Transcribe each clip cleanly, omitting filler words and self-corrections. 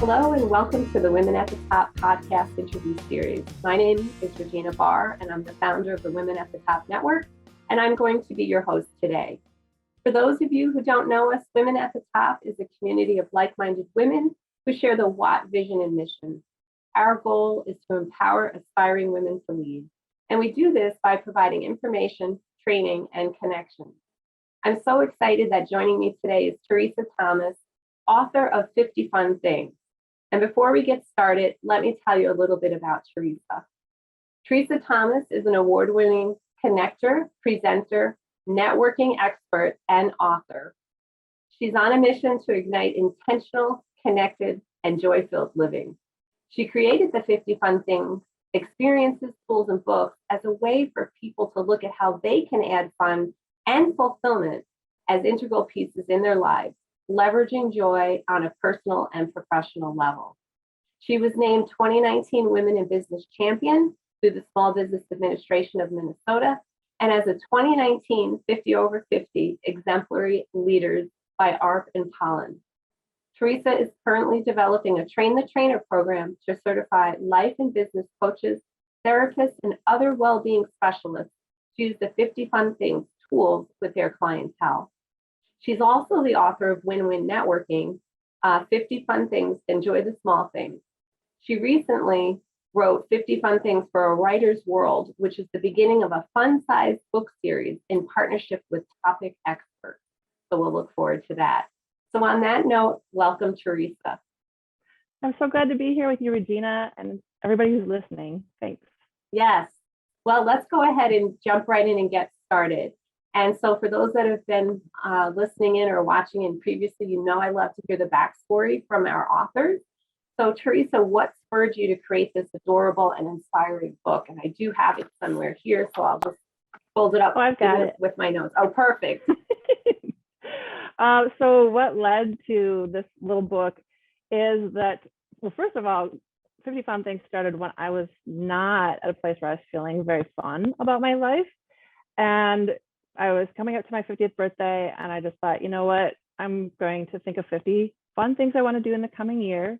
Hello and welcome to the Women at the Top podcast interview series. My name is Regina Barr and I'm the founder of the Women at the Top Network, and I'm going to be your host today. For those of you who don't know us, Women at the Top is a community of like-minded women who share the WAT vision and mission. Our goal is to empower aspiring women to lead, and we do this by providing information, training, and connection. I'm so excited that joining me today is Teresa Thomas, author of 50 Fun Things. And before we get started, let me tell you a little bit about Teresa. Teresa Thomas is an award-winning connector, presenter, networking expert, and author. She's on a mission to ignite intentional, connected, and joy-filled living. She created the 50 Fun Things experiences, tools, and books as a way for people to look at how they can add fun and fulfillment as integral pieces in their lives, leveraging joy on a personal and professional level. She was named 2019 Women in Business Champion through the Small Business Administration of Minnesota, and as a 2019 50 over 50 Exemplary Leaders by ARP and Pollen. Teresa is currently developing a Train the Trainer program to certify life and business coaches, therapists, and other well-being specialists to use the 50 Fun Things tools with their clientele. She's also the author of Win-Win Networking, 50 Fun Things, Enjoy the Small Things. She recently wrote 50 Fun Things for a Writer's World, which is the beginning of a fun-sized book series in partnership with topic experts. So we'll look forward to that. So on that note, welcome, Teresa. I'm so glad to be here with you, Regina, and everybody who's listening. Thanks. Yes. Well, let's go ahead and jump right in and get started. And so for those that have been listening in or watching in previously, you know I love to hear the backstory from our authors. So Teresa, what spurred you to create this adorable and inspiring book? And I do have it somewhere here, so I'll just fold it up I've got it with my notes. Oh, perfect. So what led to this little book is that, well, first of all, 50 Fun Things started when I was not at a place where I was feeling very fun about my life. And I was coming up to my 50th birthday, and I just thought, you know what, I'm going to think of 50 fun things I want to do in the coming year.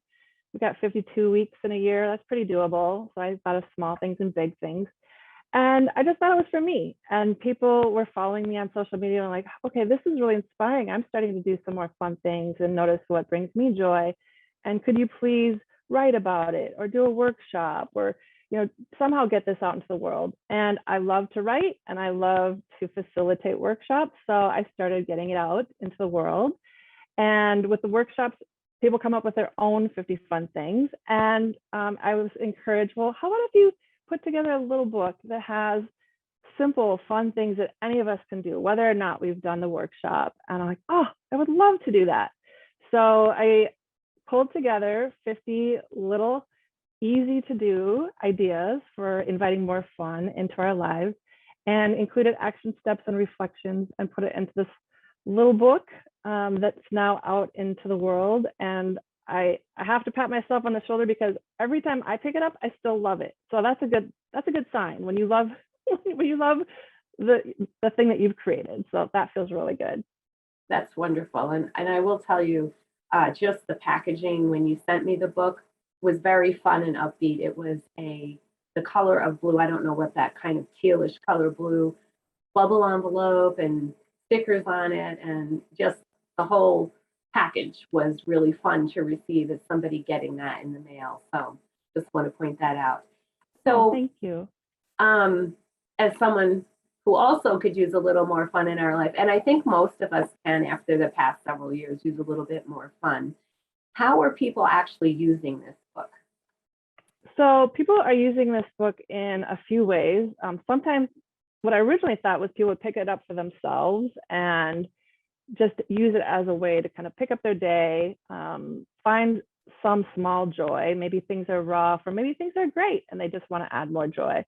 We've got 52 weeks in a year. That's pretty doable. So I thought of small things and big things. And I just thought it was for me. And people were following me on social media and like, okay, this is really inspiring. I'm starting to do some more fun things and notice what brings me joy. And could you please write about it or do a workshop or somehow get this out into the world? And I love to write and I love to facilitate workshops. So I started getting it out into the world. And with the workshops, people come up with their own 50 fun things. And I was encouraged, well, how about if you put together a little book that has simple, fun things that any of us can do, whether or not we've done the workshop. And I'm like, oh, I would love to do that. So I pulled together 50 little easy to do ideas for inviting more fun into our lives and included action steps and reflections and put it into this little book that's now out into the world. And I have to pat myself on the shoulder because every time I pick it up, I still love it. So that's a good sign when you love the thing that you've created. So that feels really good. That's wonderful. And I will tell you, just the packaging when you sent me the book was very fun and upbeat. It was the color of blue. I don't know what that kind of tealish color blue, bubble envelope and stickers on it, and just the whole package was really fun to receive as somebody getting that in the mail. So just want to point that out. So thank you. As someone who also could use a little more fun in our life, and I think most of us can after the past several years use a little bit more fun. How are people actually using this book? So people are using this book in a few ways. Sometimes what I originally thought was people would pick it up for themselves and just use it as a way to kind of pick up their day, find some small joy. Maybe things are rough or maybe things are great and they just want to add more joy.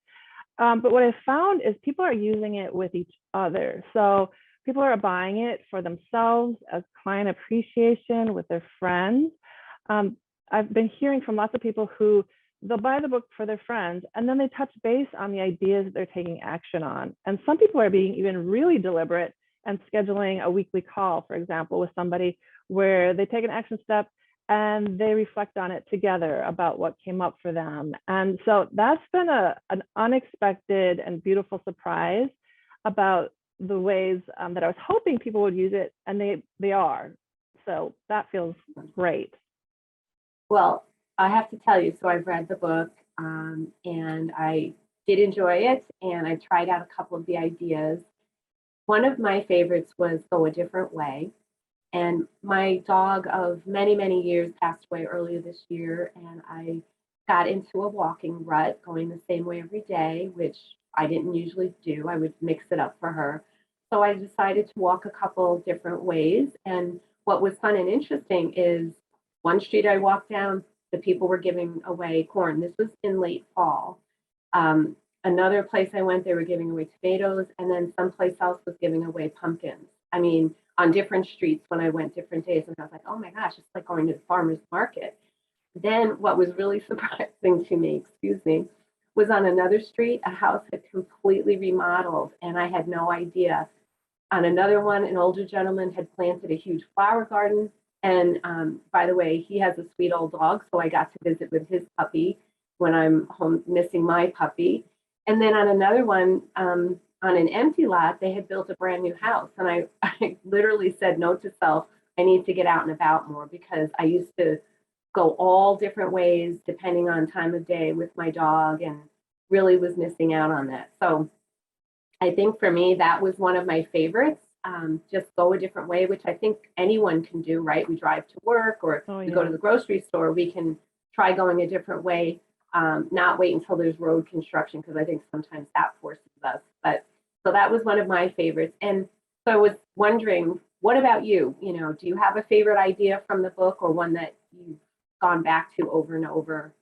But what I found is people are using it with each other. So people are buying it for themselves as client appreciation with their friends. I've been hearing from lots of people who they'll buy the book for their friends and then they touch base on the ideas that they're taking action on. And some people are being even really deliberate and scheduling a weekly call, for example, with somebody where they take an action step and they reflect on it together about what came up for them. And so that's been an unexpected and beautiful surprise about the ways that I was hoping people would use it, and they are. So that feels great. Well, I have to tell you, so I've read the book, and I did enjoy it, and I tried out a couple of the ideas. One of my favorites was Go a Different Way. And my dog of many, many years passed away earlier this year, and I got into a walking rut, going the same way every day, which I didn't usually do. I would mix it up for her. So I decided to walk a couple different ways. And what was fun and interesting is one street I walked down, the people were giving away corn. This was in late fall. Another place I went, they were giving away tomatoes, and then someplace else was giving away pumpkins. I mean, on different streets when I went different days, and I was like, oh my gosh, it's like going to the farmer's market. Then what was really surprising to me, excuse me, was on another street, a house had completely remodeled, and I had no idea. On another one, an older gentleman had planted a huge flower garden. And by the way, he has a sweet old dog, so I got to visit with his puppy when I'm home missing my puppy. And then on another one, on an empty lot, they had built a brand new house. And I literally said, note to self, I need to get out and about more, because I used to go all different ways depending on time of day with my dog, and really was missing out on that. So I think for me, that was one of my favorites. Just go a different way, which I think anyone can do, right? We drive to work, or we go to the grocery store, we can try going a different way, not wait until there's road construction, because I think sometimes that forces us. But so that was one of my favorites. And so I was wondering, what about you? You know, do you have a favorite idea from the book, or one that you've gone back to over and over?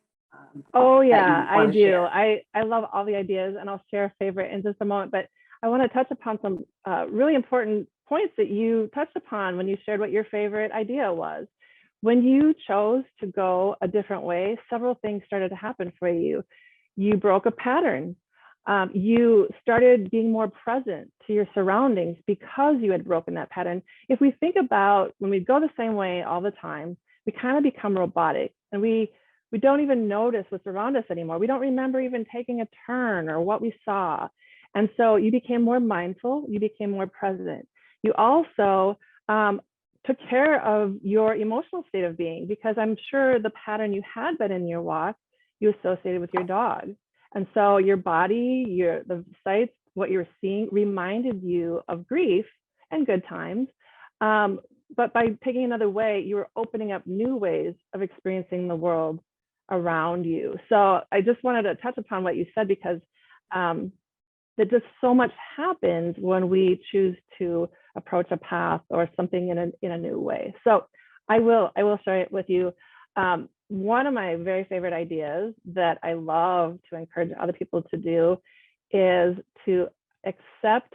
Oh yeah, I do. Share? I love all the ideas, and I'll share a favorite in just a moment. But I want to touch upon some really important points that you touched upon when you shared what your favorite idea was. When you chose to go a different way, several things started to happen for you. You broke a pattern. You started being more present to your surroundings because you had broken that pattern. If we think about when we go the same way all the time, we kind of become robotic, and we don't even notice what's around us anymore. We don't remember even taking a turn or what we saw. And so you became more mindful, you became more present. You also took care of your emotional state of being, because I'm sure the pattern you had been in your walk, you associated with your dog. And so your body, the sights, what you're seeing reminded you of grief and good times. But by taking another way, you were opening up new ways of experiencing the world around you. So I just wanted to touch upon what you said, because that just so much happens when we choose to approach a path or something in a new way. So I will share it with you. One of my very favorite ideas that I love to encourage other people to do is to accept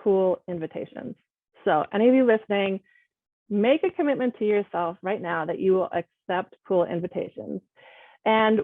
cool invitations. So any of you listening, make a commitment to yourself right now that you will accept cool invitations. And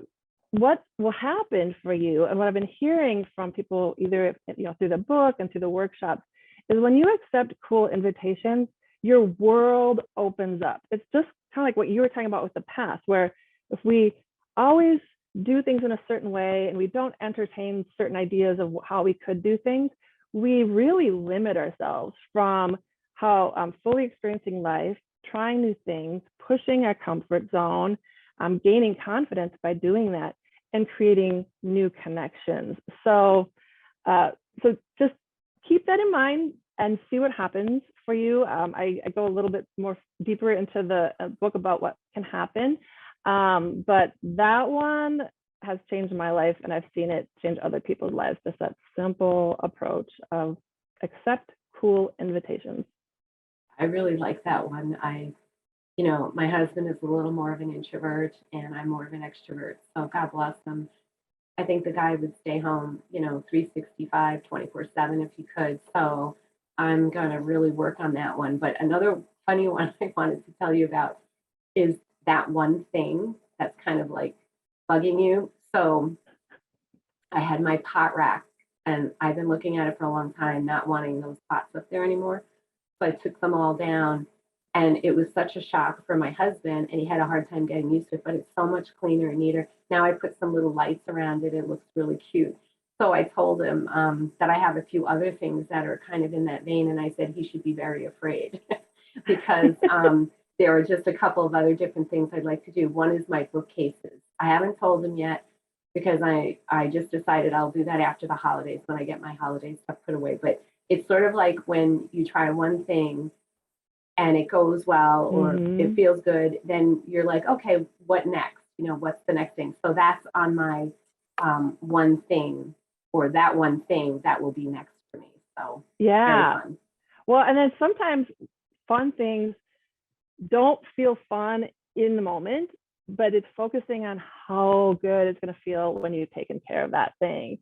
what will happen for you, and what I've been hearing from people, either through the book and through the workshops, is when you accept cool invitations, your world opens up. It's just kind of like what you were talking about with the past, where if we always do things in a certain way and we don't entertain certain ideas of how we could do things, we really limit ourselves from how fully experiencing life, trying new things, pushing our comfort zone, gaining confidence by doing that, and creating new connections. So just keep that in mind and see what happens for you. I go a little bit more deeper into the book about what can happen, but that one has changed my life, and I've seen it change other people's lives. Just that simple approach of accept cool invitations. I really like that one. My husband is a little more of an introvert, and I'm more of an extrovert. So God bless him. I think the guy would stay home, 365, 24/7 if he could. So I'm going to really work on that one. But another funny one I wanted to tell you about is that one thing that's kind of like bugging you. So I had my pot rack, and I've been looking at it for a long time, not wanting those pots up there anymore. So I took them all down. And it was such a shock for my husband, and he had a hard time getting used to it, but it's so much cleaner and neater. Now I put some little lights around it. It looks really cute. So I told him that I have a few other things that are kind of in that vein, and I said he should be very afraid because there are just a couple of other different things I'd like to do. One is my bookcases. I haven't told him yet because I just decided I'll do that after the holidays when I get my holiday stuff put away. But it's sort of like when you try one thing and it goes well or it feels good, then you're like, okay, what next? What's the next thing? So that's on my one thing, or that one thing that will be next for me. So yeah, very fun. well, and then sometimes fun things don't feel fun in the moment, but it's focusing on how good it's going to feel when you've taken care of that thing.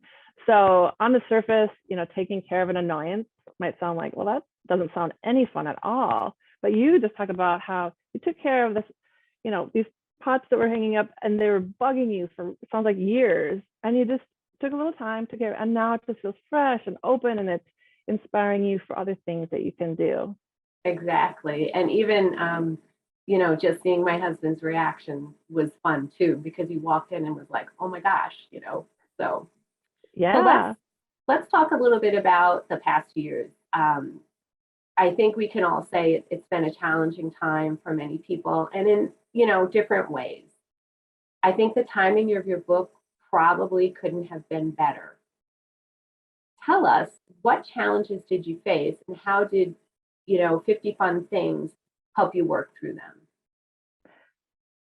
So on the surface, taking care of an annoyance might sound like, well, that doesn't sound any fun at all. But you just talk about how you took care of this, these pots that were hanging up and they were bugging you for, it sounds like years. And you just took a little time to care. And now it just feels fresh and open, and it's inspiring you for other things that you can do. Exactly. And even, just seeing my husband's reaction was fun too, because he walked in and was like, oh my gosh, so. So Yeah. let's talk a little bit about the past years. I think we can all say it's been a challenging time for many people, and in different ways. I think the timing of your book probably couldn't have been better. Tell us, what challenges did you face, and how did 50 Fun Things help you work through them?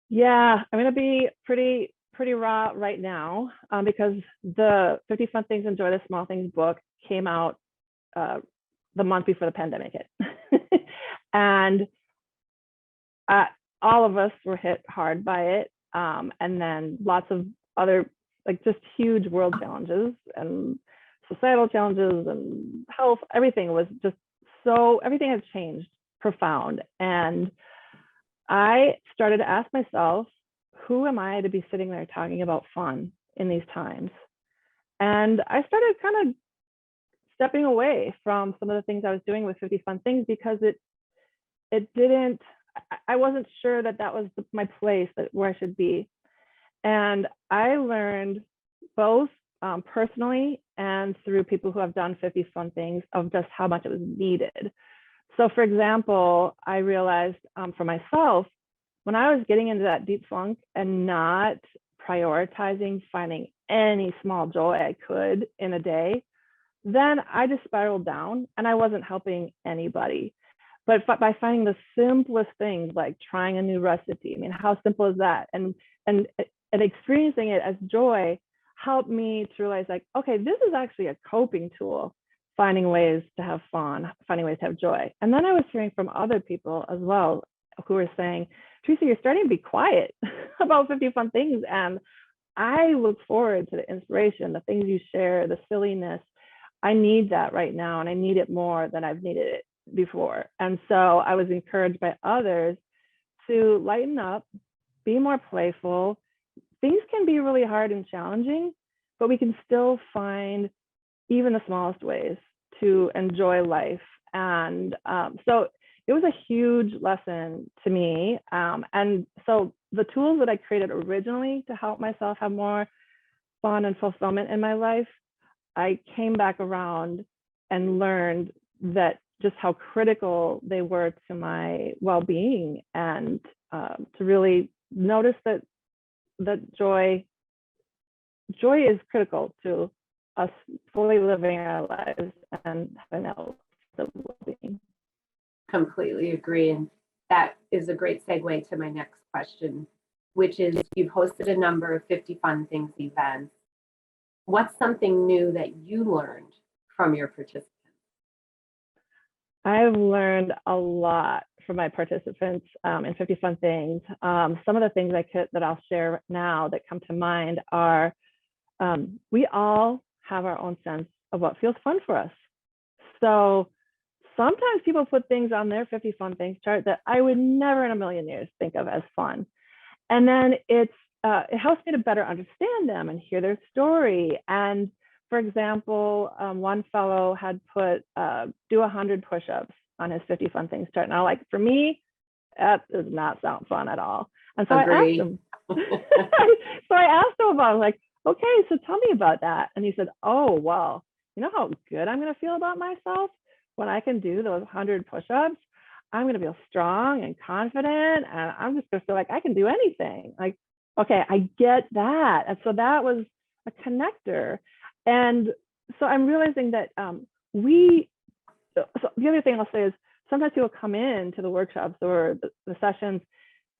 Yeah, I'm going to be pretty raw right now, because the 50 Fun Things, Enjoy the Small Things book came out the month before the pandemic hit. And all of us were hit hard by it. And then lots of other, like, just huge world challenges and societal challenges and health, everything was just everything has changed profound. And I started to ask myself, who am I to be sitting there talking about fun in these times? And I started kind of stepping away from some of the things I was doing with 50 Fun Things, because it didn't, I wasn't sure that was my place, where I should be. And I learned both personally and through people who have done 50 Fun Things of just how much it was needed. So for example, I realized for myself, when I was getting into that deep funk and not prioritizing finding any small joy I could in a day, then I just spiraled down and I wasn't helping anybody. But by finding the simplest things, like trying a new recipe, I mean, how simple is that? And experiencing it as joy helped me to realize, like, okay, this is actually a coping tool, finding ways to have fun, finding ways to have joy. And then I was hearing from other people as well who were saying, Teresa, you're starting to be quiet about 50 Fun Things. And I look forward to the inspiration, the things you share, the silliness. I need that right now, and I need it more than I've needed it before. And so I was encouraged by others to lighten up, be more playful. Things can be really hard and challenging, but we can still find even the smallest ways to enjoy life. And so it was a huge lesson to me. And so the tools that I created originally to help myself have more fun and fulfillment in my life, I came back around and learned that just how critical they were to my well-being, and to really notice that joy is critical to us fully living our lives and having that well-being. Completely agree. And that is a great segue to my next question, which is, you've hosted a number of 50 Fun Things events. What's something new that you learned from your participants? I've learned a lot from my participants in 50 Fun Things. Some of the things that I'll share now that come to mind are, we all have our own sense of what feels fun for us. So sometimes people put things on their 50 Fun Things chart that I would never in a million years think of as fun. And then it helps me to better understand them and hear their story. And for example, one fellow had put do 100 push-ups on his 50 Fun Things chart. Now, like, for me, that does not sound fun at all. And so I asked Agree. him, so I asked him about, like, okay, so tell me about that. And he said, oh, well, you know how good I'm going to feel about myself when I can do those 100 push-ups? I'm going to feel strong and confident, and I'm just going to feel like I can do anything. Like, okay, I get that. And so that was a connector. And so I'm realizing that so the other thing I'll say is sometimes people come in to the workshops or the sessions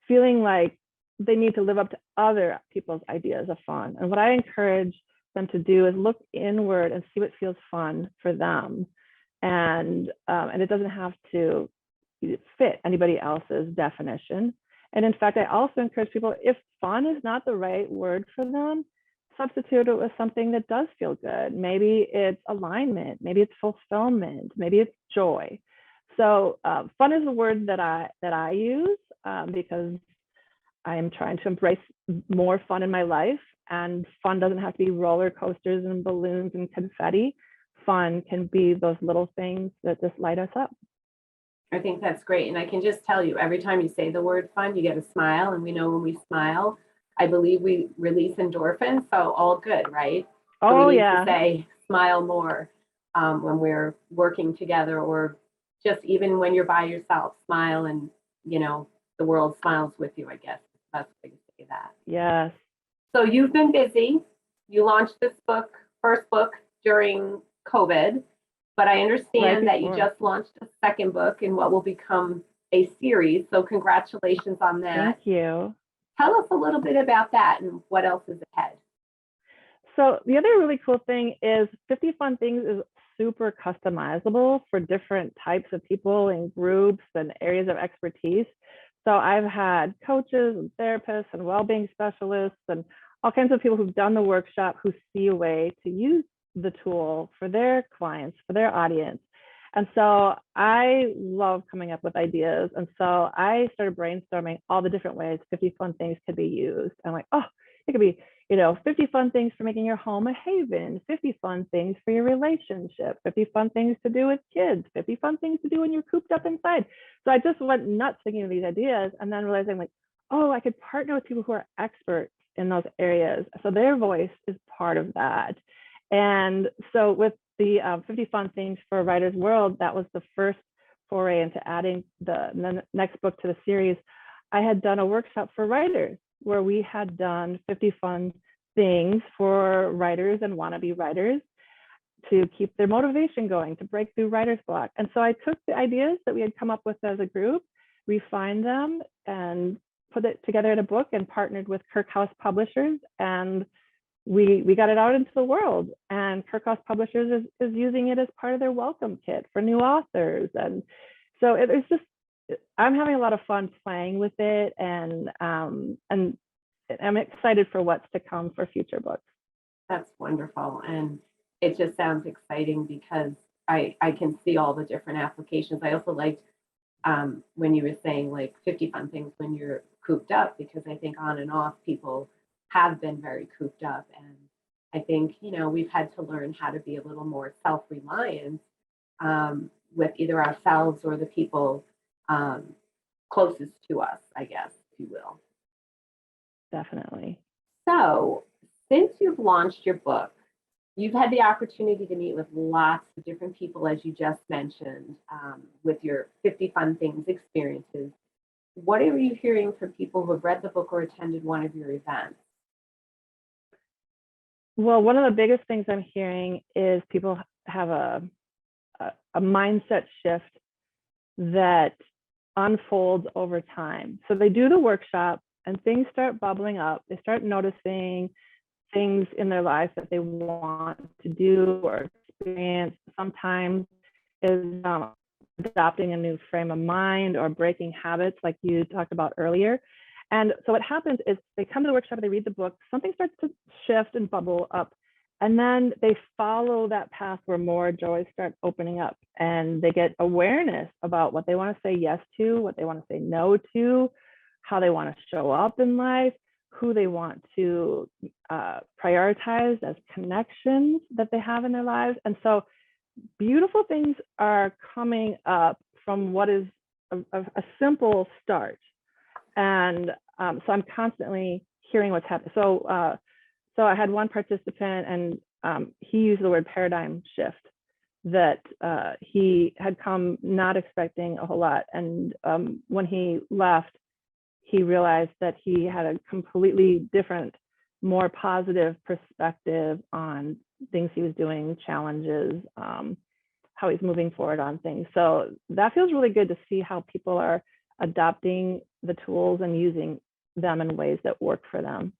feeling like they need to live up to other people's ideas of fun. And what I encourage them to do is look inward and see what feels fun for them. And it doesn't have to fit anybody else's definition. And in fact, I also encourage people, if fun is not the right word for them, substitute it with something that does feel good. Maybe it's alignment, maybe it's fulfillment, maybe it's joy. So fun is the word that I use because I'm trying to embrace more fun in my life. And fun doesn't have to be roller coasters and balloons and confetti. Fun can be those little things that just light us up. I think that's great. And I can just tell you, every time you say the word fun, you get a smile. And we know when we smile, I believe we release endorphins. So all good, right? So Oh, we need yeah. to say smile more when we're working together, or just even when you're by yourself, smile, and, the world smiles with you, I guess. That's the way to say that. Yes. So you've been busy. You launched this book, first book, during COVID, but I understand that you just launched a second book in what will become a series. So congratulations on that. Thank you. Tell us a little bit about that and what else is ahead. So the other really cool thing is 50 Fun Things is super customizable for different types of people and groups and areas of expertise. So I've had coaches and therapists and well-being specialists and all kinds of people who've done the workshop who see a way to use the tool for their clients, for their audience. And so I love coming up with ideas. And so I started brainstorming all the different ways 50 Fun Things could be used. I'm like, oh, it could be 50 fun things for making your home a haven, 50 fun things for your relationship, 50 fun things to do with kids, 50 fun things to do when you're cooped up inside. So I just went nuts thinking of these ideas and then realizing, like, oh, I could partner with people who are experts in those areas. So their voice is part of that. And so with the 50 Fun Things for a Writer's World, that was the first foray into adding the next book to the series. I had done a workshop for writers where we had done 50 fun things for writers and wannabe writers to keep their motivation going, to break through writer's block. And so I took the ideas that we had come up with as a group, refined them, and put it together in a book and partnered with Kirkhouse Publishers. And we got it out into the world. And Kirkhouse Publishers is using it as part of their welcome kit for new authors. And so it's just, I'm having a lot of fun playing with it, and I'm excited for what's to come for future books. That's wonderful. And it just sounds exciting because I can see all the different applications. I also liked when you were saying like 50 fun things when you're cooped up, because I think on and off people have been very cooped up. And I think, we've had to learn how to be a little more self-reliant with either ourselves or the people closest to us, I guess, if you will. Definitely. So since you've launched your book, you've had the opportunity to meet with lots of different people, as you just mentioned, with your 50 Fun Things experiences. What are you hearing from people who have read the book or attended one of your events? Well, one of the biggest things I'm hearing is people have a mindset shift that unfolds over time. So they do the workshop and things start bubbling up. They start noticing things in their lives that they want to do or experience. Sometimes is adopting a new frame of mind or breaking habits like you talked about earlier. And so what happens is they come to the workshop, they read the book, something starts to shift and bubble up. And then they follow that path where more joys start opening up, and they get awareness about what they want to say yes to, what they want to say no to, how they want to show up in life, who they want to prioritize as connections that they have in their lives. And so beautiful things are coming up from what is a simple start. And so I'm constantly hearing what's happening. So I had one participant, and he used the word paradigm shift, that he had come not expecting a whole lot. And when he left, he realized that he had a completely different, more positive perspective on things he was doing, challenges, how he's moving forward on things. So that feels really good to see how people are adopting the tools and using them in ways that work for them.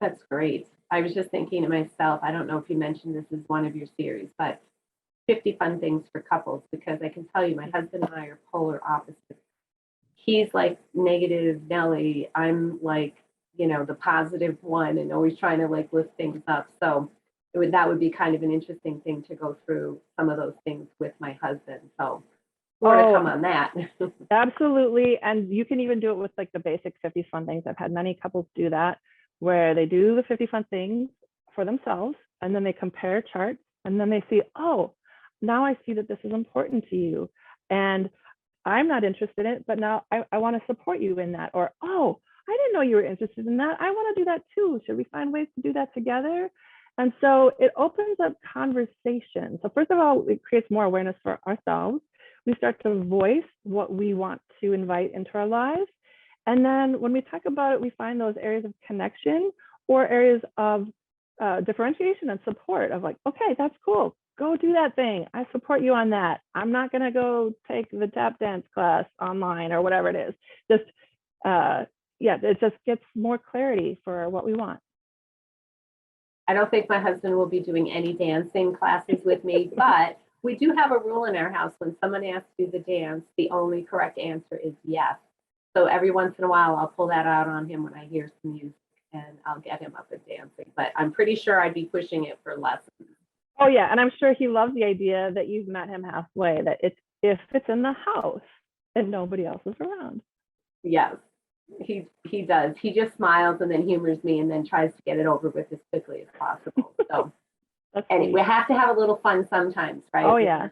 That's great. I was just thinking to myself, I don't know if you mentioned this as one of your series, but 50 fun things for couples, because I can tell you my husband and I are polar opposites. He's like negative Nelly. I'm like, the positive one and always trying to like lift things up. So that would be kind of an interesting thing to go through some of those things with my husband. So more to come on that. Absolutely. And you can even do it with like the basic 50 fun things. I've had many couples do that, where they do the 50 fun things for themselves, and then they compare charts, and then they see, oh, now I see that this is important to you, and I'm not interested in it, but now I want to support you in that. Or, oh, I didn't know you were interested in that. I want to do that too. Should we find ways to do that together? And so it opens up conversation. So first of all, it creates more awareness for ourselves. We start to voice what we want to invite into our lives. And then when we talk about it, we find those areas of connection or areas of differentiation and support of like, okay, that's cool. Go do that thing. I support you on that. I'm not going to go take the tap dance class online or whatever it is. Just, it just gets more clarity for what we want. I don't think my husband will be doing any dancing classes with me, but we do have a rule in our house. When someone asks you the dance, the only correct answer is yes. So every once in a while, I'll pull that out on him when I hear some music, and I'll get him up and dancing. But I'm pretty sure I'd be pushing it for lessons. Oh yeah, and I'm sure he loves the idea that you've met him halfway, that if it's in the house and nobody else is around. Yes, he does. He just smiles and then humors me and then tries to get it over with as quickly as possible. So anyway, we have to have a little fun sometimes, right? Oh yeah.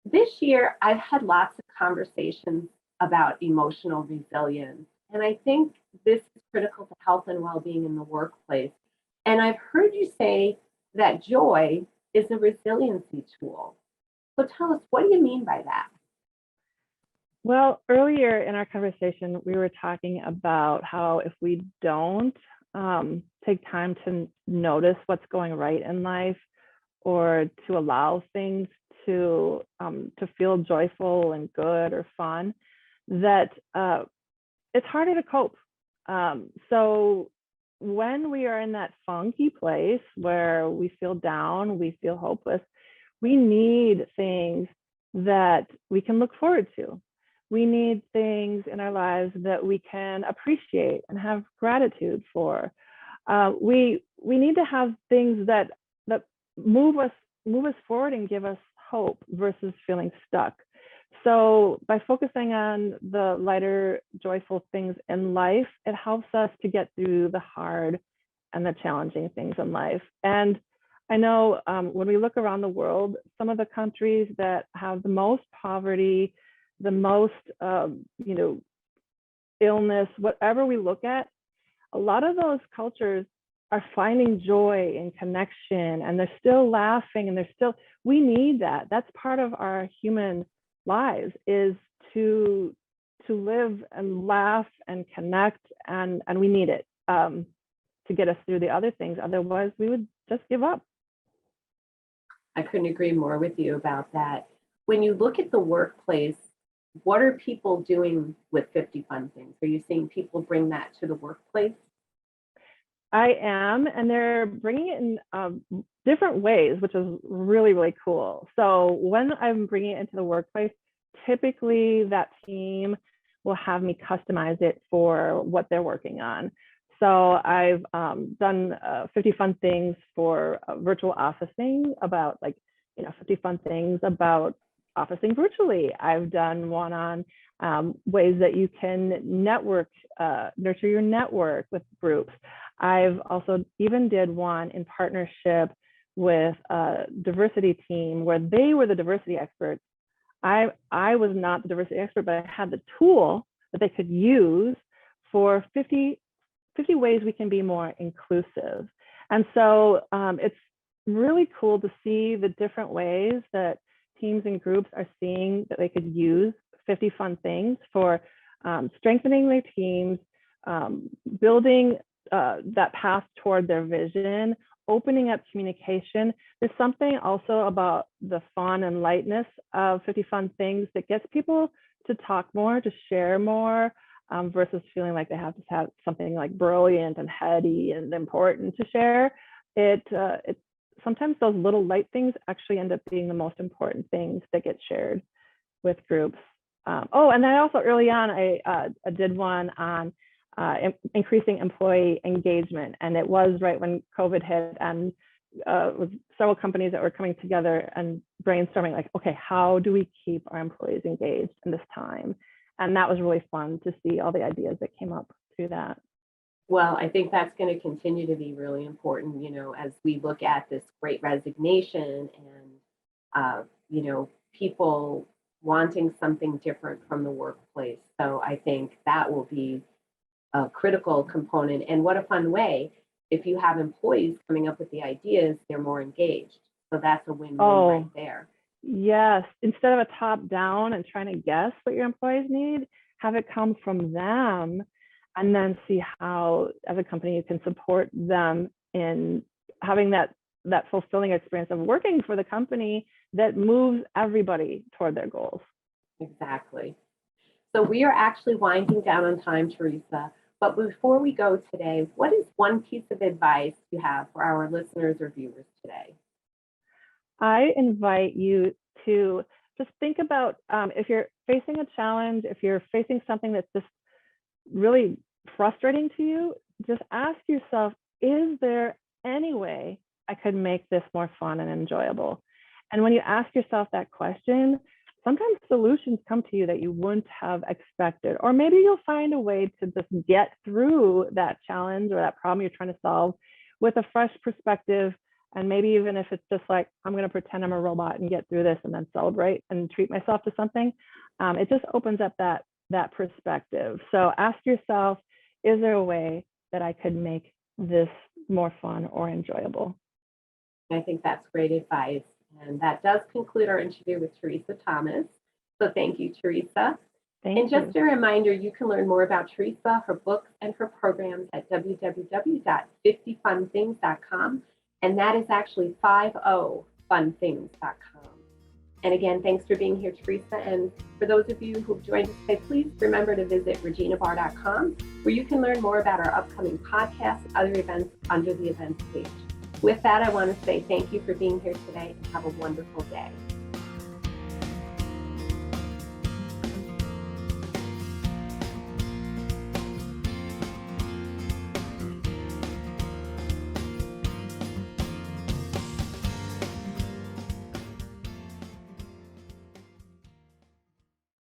This year, I've had lots of conversations about emotional resilience, and I think this is critical to health and well-being in the workplace. And I've heard you say that joy is a resiliency tool. So tell us, what do you mean by that? Well, earlier in our conversation, we were talking about how if we don't take time to notice what's going right in life, or to allow things to feel joyful and good or fun, that it's harder to cope. So when we are in that funky place where we feel down, we feel hopeless, we need things that we can look forward to. We need things in our lives that we can appreciate and have gratitude for. We need to have things that move us forward and give us hope versus feeling stuck. So by focusing on the lighter, joyful things in life, it helps us to get through the hard and the challenging things in life. And I know when we look around the world, some of the countries that have the most poverty, the most, illness, whatever we look at, a lot of those cultures are finding joy and connection, and they're still laughing, and we need that. That's part of our human lives, is to live and laugh and connect, and we need it to get us through the other things. Otherwise, we would just give up. I couldn't agree more with you about that. When you look at the workplace, what are people doing with 50 fun things? Are you seeing people bring that to the workplace? I am, and they're bringing it in different ways, which is really, really cool. So when I'm bringing it into the workplace, typically that team will have me customize it for what they're working on. So I've done 50 fun things for virtual officing, about 50 fun things about officing virtually. I've done one on ways that you can network, nurture your network with groups. I've also even did one in partnership with a diversity team where they were the diversity experts. I was not the diversity expert, but I had the tool that they could use for 50 ways we can be more inclusive. And so it's really cool to see the different ways that teams and groups are seeing that they could use 50 fun things for strengthening their teams, building that path toward their vision, opening up communication. There's something also about the fun and lightness of 50 fun things that gets people to talk more, to share more, versus feeling like they have to have something like brilliant and heady and important to share. It sometimes those little light things actually end up being the most important things that get shared with groups. And then also early on, I did one on increasing employee engagement, and it was right when COVID hit, and with several companies that were coming together and brainstorming, like, okay, how do we keep our employees engaged in this time? And that was really fun to see all the ideas that came up through that. Well, I think that's going to continue to be really important, as we look at this great resignation and, people wanting something different from the workplace. So I think that will be a critical component. And what a fun way. If you have employees coming up with the ideas, they're more engaged. So that's a win-win right there. Yes. Instead of a top down and trying to guess what your employees need, have it come from them, and then see how, as a company, you can support them in having that fulfilling experience of working for the company that moves everybody toward their goals. Exactly. So we are actually winding down on time, Teresa. But before we go today, what is one piece of advice you have for our listeners or viewers today? I invite you to just think about if you're facing a challenge, if you're facing something that's just really frustrating to you, just ask yourself, is there any way I could make this more fun and enjoyable? And when you ask yourself that question, sometimes solutions come to you that you wouldn't have expected, or maybe you'll find a way to just get through that challenge or that problem you're trying to solve with a fresh perspective. And maybe even if it's just like, I'm going to pretend I'm a robot and get through this and then celebrate and treat myself to something, it just opens up that perspective. So ask yourself, is there a way that I could make this more fun or enjoyable? I think that's great advice. And that does conclude our interview with Teresa Thomas. So thank you, Teresa. And just a reminder, you can learn more about Teresa, her books, and her programs at www.50funthings.com. And that is actually 50funthings.com. And again, thanks for being here, Teresa. And for those of you who've joined us today, please remember to visit reginabarr.com, where you can learn more about our upcoming podcasts and other events under the events page. With that, I want to say thank you for being here today and have a wonderful day.